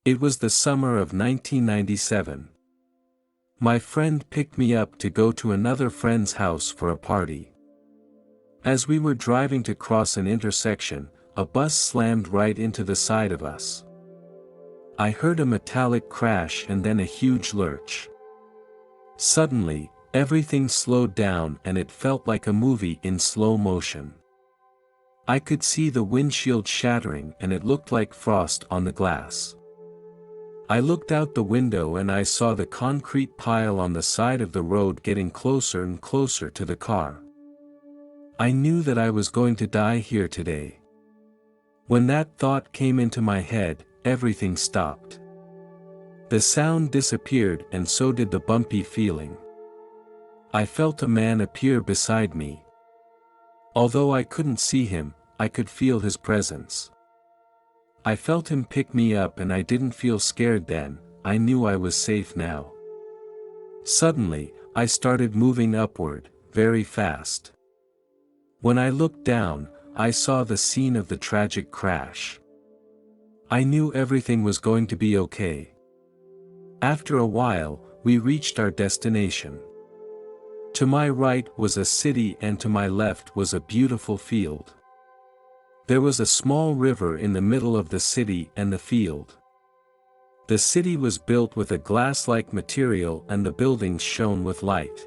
It was the summer of 1997. My friend picked me up to go to another friend's house for a party. As we were driving to cross an intersection, a bus slammed right into the side of us. I heard a metallic crash and then a huge lurch. Suddenly, everything slowed down and it felt like a movie in slow motion. I could see the windshield shattering and it looked like frost on the glass. I looked out the window and I saw the concrete pile on the side of the road getting closer and closer to the car. I knew that I was going to die here today. When that thought came into my head, everything stopped. The sound disappeared and so did the bumpy feeling. I felt a man appear beside me. Although I couldn't see him, I could feel his presence. I felt him pick me up and I didn't feel scared then, I knew I was safe now. Suddenly, I started moving upward, very fast. When I looked down, I saw the scene of the tragic crash. I knew everything was going to be okay. After a while, we reached our destination. To my right was a city and to my left was a beautiful field. There was a small river in the middle of the city and the field. The city was built with a glass-like material and the buildings shone with light.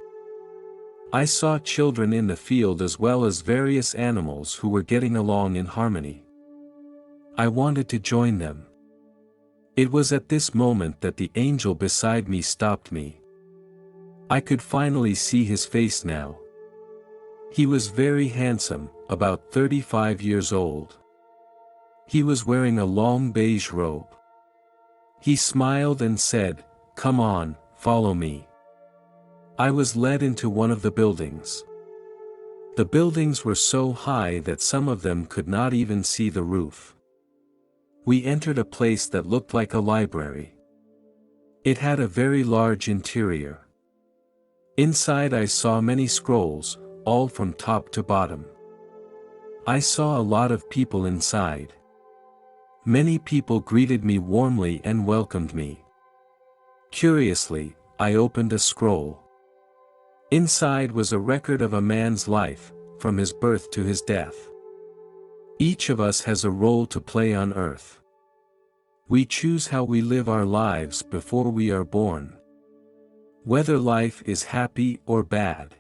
I saw children in the field as well as various animals who were getting along in harmony. I wanted to join them. It was at this moment that the angel beside me stopped me. I could finally see his face now. He was very handsome, about 35 years old. He was wearing a long beige robe. He smiled and said, "Come on, follow me." I was led into one of the buildings. The buildings were so high that some of them could not even see the roof. We entered a place that looked like a library. It had a very large interior. Inside I saw many scrolls, all from top to bottom. I saw a lot of people inside. Many people greeted me warmly and welcomed me. Curiously, I opened a scroll. Inside was a record of a man's life, from his birth to his death. Each of us has a role to play on earth. We choose how we live our lives before we are born. Whether life is happy or bad.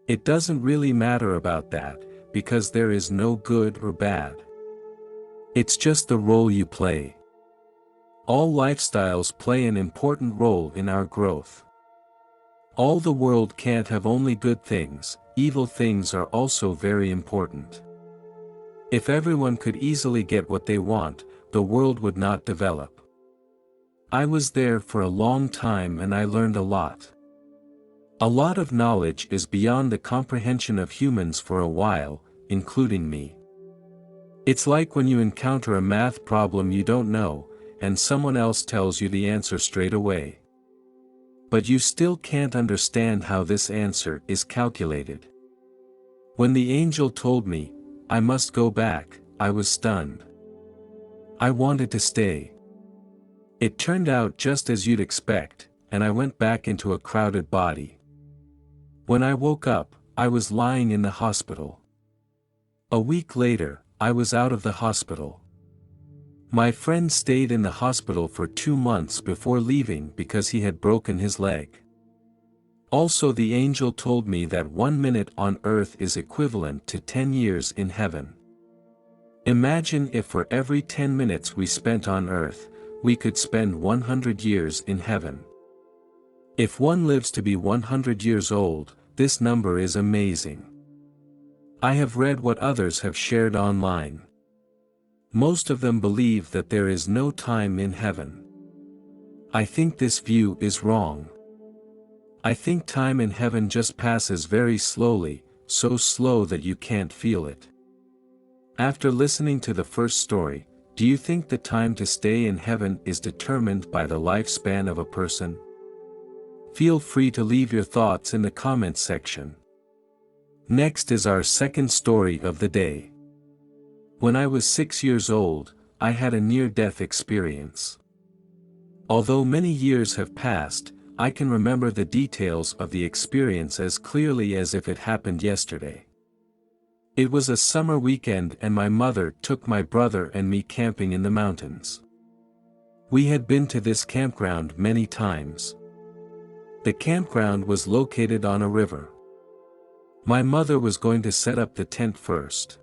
It doesn't really matter about that, because there is no good or bad. It's just the role you play. All lifestyles play an important role in our growth. All the world can't have only good things, evil things are also very important. If everyone could easily get what they want, the world would not develop. I was there for a long time and I learned a lot. A lot of knowledge is beyond the comprehension of humans for a while, including me. It's like when you encounter a math problem you don't know, and someone else tells you the answer straight away. But you still can't understand how this answer is calculated. When the angel told me, I must go back, I was stunned. I wanted to stay. It turned out just as you'd expect, and I went back into a crowded body. When I woke up, I was lying in the hospital. A week later, I was out of the hospital. My friend stayed in the hospital for 2 months before leaving because he had broken his leg. Also, the angel told me that 1 minute on earth is equivalent to 10 years in heaven. Imagine if for every 10 minutes we spent on earth, we could spend 100 years in heaven. If one lives to be 100 years old, this number is amazing. I have read what others have shared online. Most of them believe that there is no time in heaven. I think this view is wrong. I think time in heaven just passes very slowly, so slow that you can't feel it. After listening to the first story, do you think the time to stay in heaven is determined by the lifespan of a person? Feel free to leave your thoughts in the comments section. Next is our second story of the day. When I was 6 years old, I had a near-death experience. Although many years have passed, I can remember the details of the experience as clearly as if it happened yesterday. It was a summer weekend and my mother took my brother and me camping in the mountains. We had been to this campground many times. The campground was located on a river. My mother was going to set up the tent first.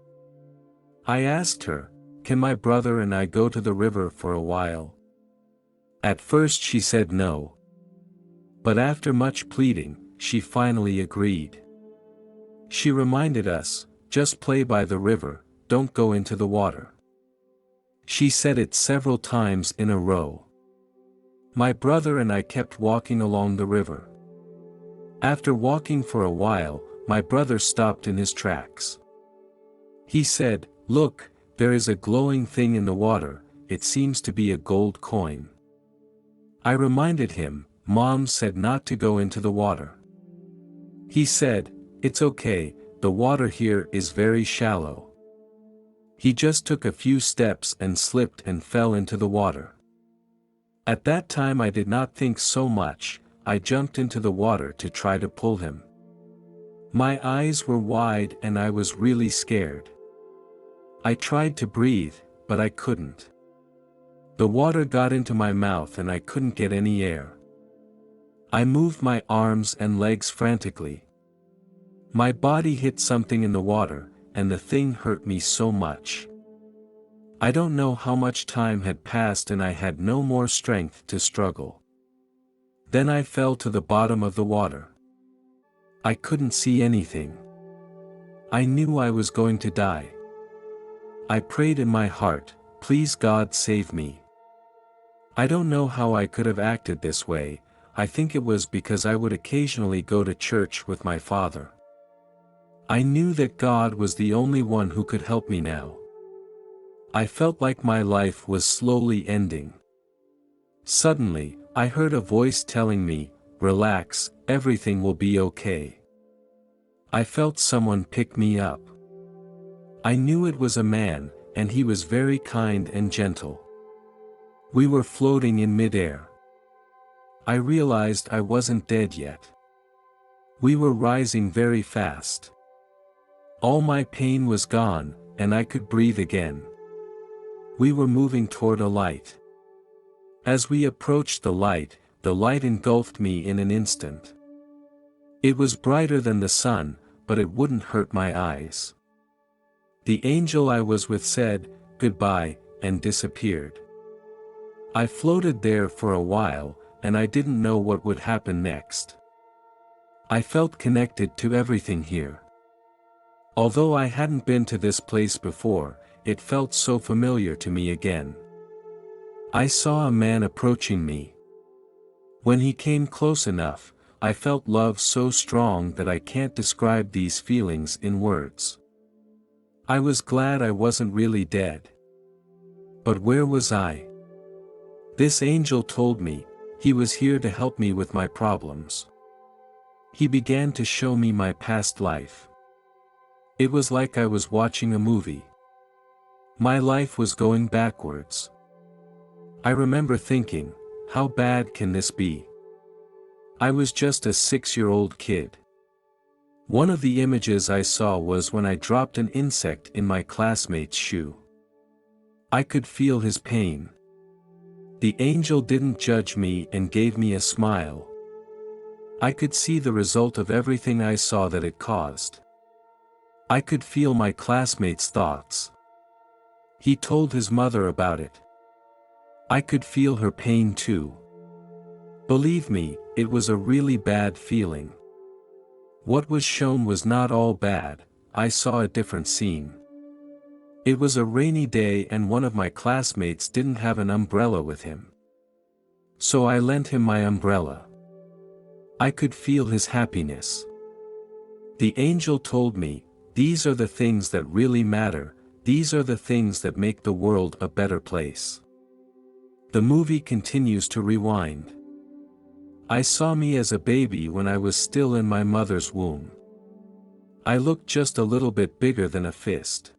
I asked her, "Can my brother and I go to the river for a while?" At first she said no. But after much pleading, she finally agreed. She reminded us, "Just play by the river, don't go into the water." She said it several times in a row. My brother and I kept walking along the river. After walking for a while, my brother stopped in his tracks. He said, "Look, there is a glowing thing in the water, it seems to be a gold coin." I reminded him, "Mom said not to go into the water." He said, "It's okay, the water here is very shallow." He just took a few steps and slipped and fell into the water. At that time I did not think so much, I jumped into the water to try to pull him. My eyes were wide and I was really scared. I tried to breathe, but I couldn't. The water got into my mouth and I couldn't get any air. I moved my arms and legs frantically. My body hit something in the water, and the thing hurt me so much. I don't know how much time had passed and I had no more strength to struggle. Then I fell to the bottom of the water. I couldn't see anything. I knew I was going to die. I prayed in my heart, "Please God save me." I don't know how I could have acted this way, I think it was because I would occasionally go to church with my father. I knew that God was the only one who could help me now. I felt like my life was slowly ending. Suddenly, I heard a voice telling me, "Relax, everything will be okay." I felt someone pick me up. I knew it was a man, and he was very kind and gentle. We were floating in midair. I realized I wasn't dead yet. We were rising very fast. All my pain was gone, and I could breathe again. We were moving toward a light. As we approached the light engulfed me in an instant. It was brighter than the sun, but it wouldn't hurt my eyes. The angel I was with said, "Goodbye," and disappeared. I floated there for a while, and I didn't know what would happen next. I felt connected to everything here. Although I hadn't been to this place before, it felt so familiar to me again. I saw a man approaching me. When he came close enough, I felt love so strong that I can't describe these feelings in words. I was glad I wasn't really dead. But where was I? This angel told me, he was here to help me with my problems. He began to show me my past life. It was like I was watching a movie. My life was going backwards. I remember thinking, how bad can this be? I was just a 6-year-old kid. One of the images I saw was when I dropped an insect in my classmate's shoe. I could feel his pain. The angel didn't judge me and gave me a smile. I could see the result of everything I saw that it caused. I could feel my classmate's thoughts. He told his mother about it. I could feel her pain too. Believe me, it was a really bad feeling. What was shown was not all bad, I saw a different scene. It was a rainy day and one of my classmates didn't have an umbrella with him. So I lent him my umbrella. I could feel his happiness. The angel told me, "These are the things that really matter, these are the things that make the world a better place." The movie continues to rewind. I saw me as a baby when I was still in my mother's womb. I looked just a little bit bigger than a fist.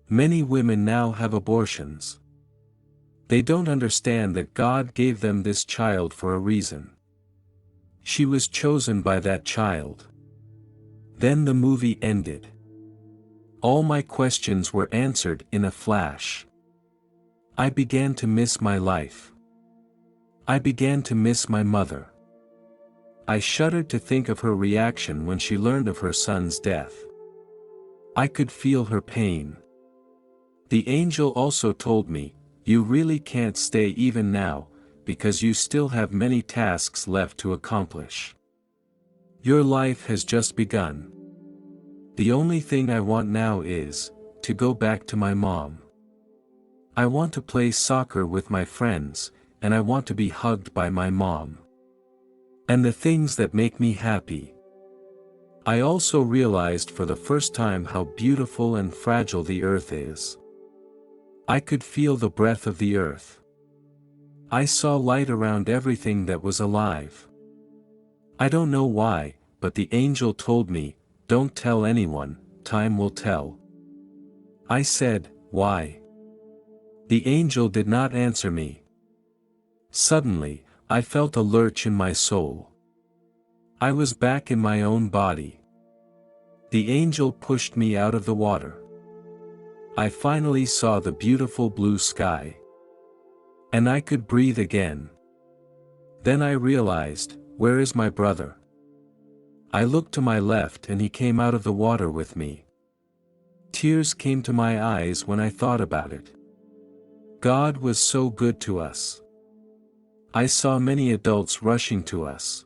Many women now have abortions. They don't understand that God gave them this child for a reason. She was chosen by that child. Then the movie ended. All my questions were answered in a flash. I began to miss my life. I began to miss my mother. I shuddered to think of her reaction when she learned of her son's death. I could feel her pain. The angel also told me, "You really can't stay even now, because you still have many tasks left to accomplish. Your life has just begun. The only thing I want now is to go back to my mom. I want to play soccer with my friends, and I want to be hugged by my mom. And the things that make me happy." I also realized for the first time how beautiful and fragile the earth is. I could feel the breath of the earth. I saw light around everything that was alive. I don't know why, but the angel told me, "Don't tell anyone, time will tell." I said, "Why?" The angel did not answer me. Suddenly, I felt a lurch in my soul. I was back in my own body. The angel pushed me out of the water. I finally saw the beautiful blue sky. And I could breathe again. Then I realized, where is my brother? I looked to my left and he came out of the water with me. Tears came to my eyes when I thought about it. God was so good to us. I saw many adults rushing to us.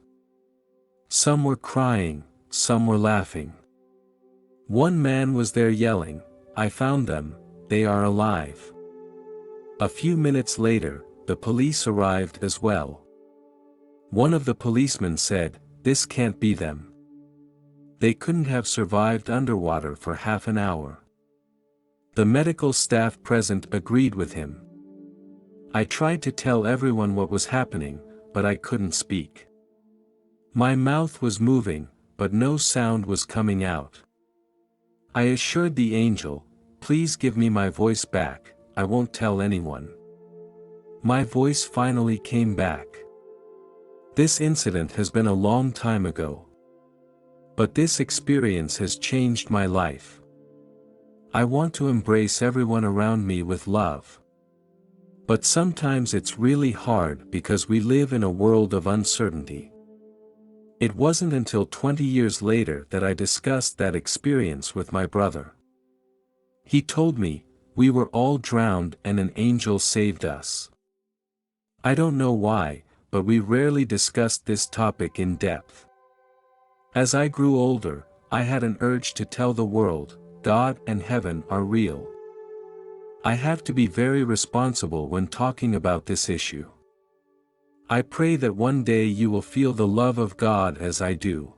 Some were crying, some were laughing. One man was there yelling, "I found them, they are alive." A few minutes later, the police arrived as well. One of the policemen said, "This can't be them. They couldn't have survived underwater for half an hour." The medical staff present agreed with him. I tried to tell everyone what was happening, but I couldn't speak. My mouth was moving, but no sound was coming out. I assured the angel, "Please give me my voice back, I won't tell anyone." My voice finally came back. This incident has been a long time ago. But this experience has changed my life. I want to embrace everyone around me with love. But sometimes it's really hard because we live in a world of uncertainty. It wasn't until 20 years later that I discussed that experience with my brother. He told me, "We were all drowned and an angel saved us." I don't know why, but we rarely discussed this topic in depth. As I grew older, I had an urge to tell the world, God and heaven are real. I have to be very responsible when talking about this issue. I pray that one day you will feel the love of God as I do.